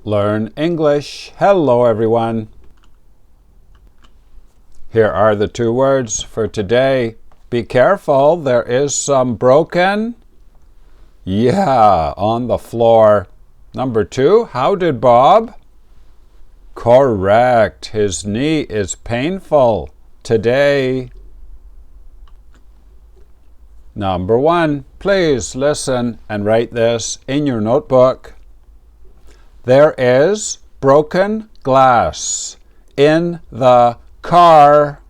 Learn English. Hello, everyone. Here are the two words for today. Be careful, there is some broken. Yeah, on the floor. Number 2, how did Bob? Correct. His knee is painful today. Number 1, please listen and write this in your notebook. There is broken glass in the car.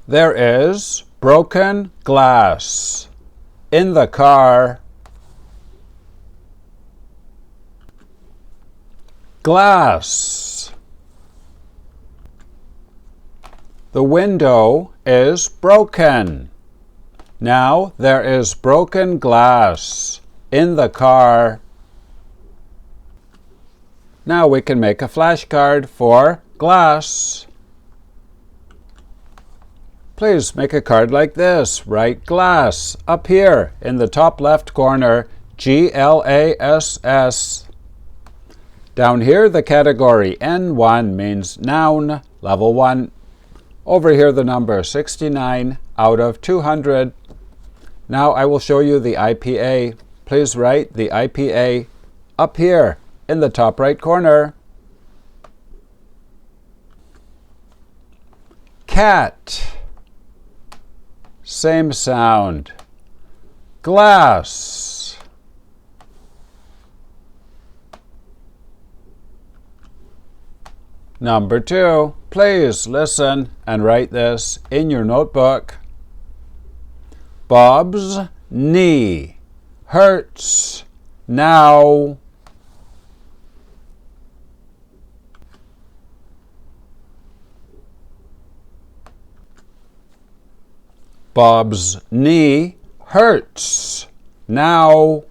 There is broken glass in the car. Glass. The window is broken. Now there is broken glass in the car. Now we can make a flashcard for glass. Please make a card like this. Write glass up here in the top left corner, G-L-A-S-S. Down here, the category N1 means noun, level 1. Over here, the number 69 out of 200. Now I will show you the IPA. Please write the IPA up here in the top right corner. Cat. Same sound. Glass. Number 2, please listen and write this in your notebook. Bob's knee hurts now. Bob's knee hurts now.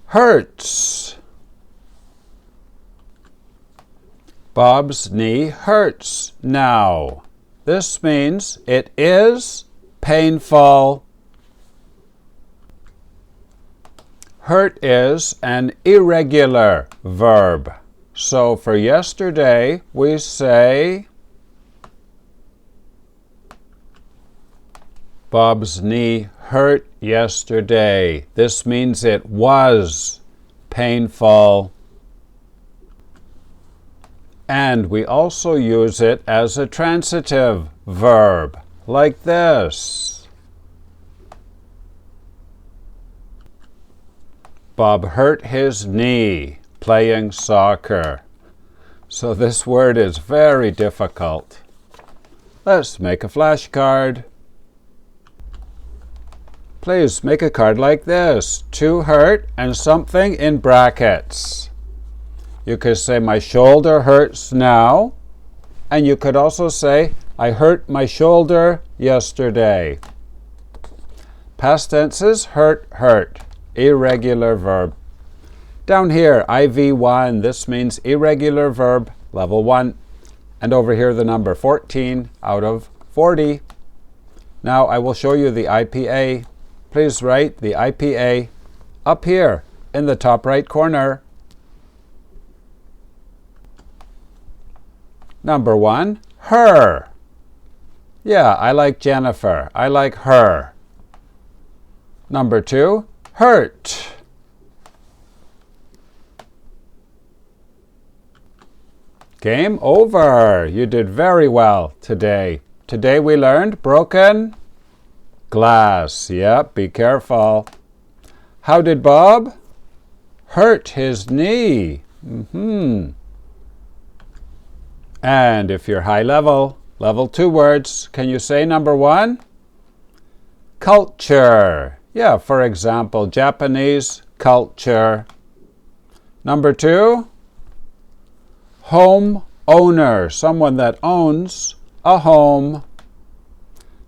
Hurts. Bob's knee hurts now. This means it is painful. Hurt is an irregular verb. So for yesterday, we say Bob's knee hurt yesterday. This means it was painful. And we also use it as a transitive verb, like this. Bob hurt his knee playing soccer. So this word is very difficult. Let's make a flashcard. Please make a card like this. To hurt and something in brackets. You could say, my shoulder hurts now. And you could also say, I hurt my shoulder yesterday. Past tenses, hurt, hurt. Irregular verb. Down here, IV1, this means irregular verb, level 1. And over here, the number 14 out of 40. Now I will show you the IPA. Please write the IPA up here in the top right corner. Number 1, her. Yeah, I like Jennifer. I like her. Number 2, hurt. Game over. You did very well today. Today we learned broken glass. Yep, be careful. How did Bob hurt his knee? And if you're high level, level 2 words, can you say number 1? Culture. Yeah, for example, Japanese culture. Number 2, home owner, someone that owns a home.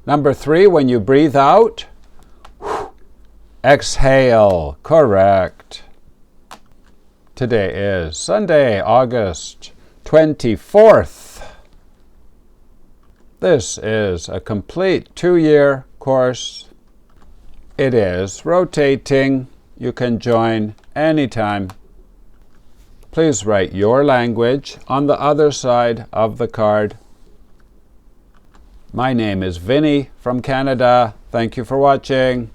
Number 3, when you breathe out, exhale. Correct. Today is Sunday, August 24th. This is a complete 2-year course. It is rotating. You can join anytime. Please write your language on the other side of the card. My name is Vinny from Canada. Thank you for watching.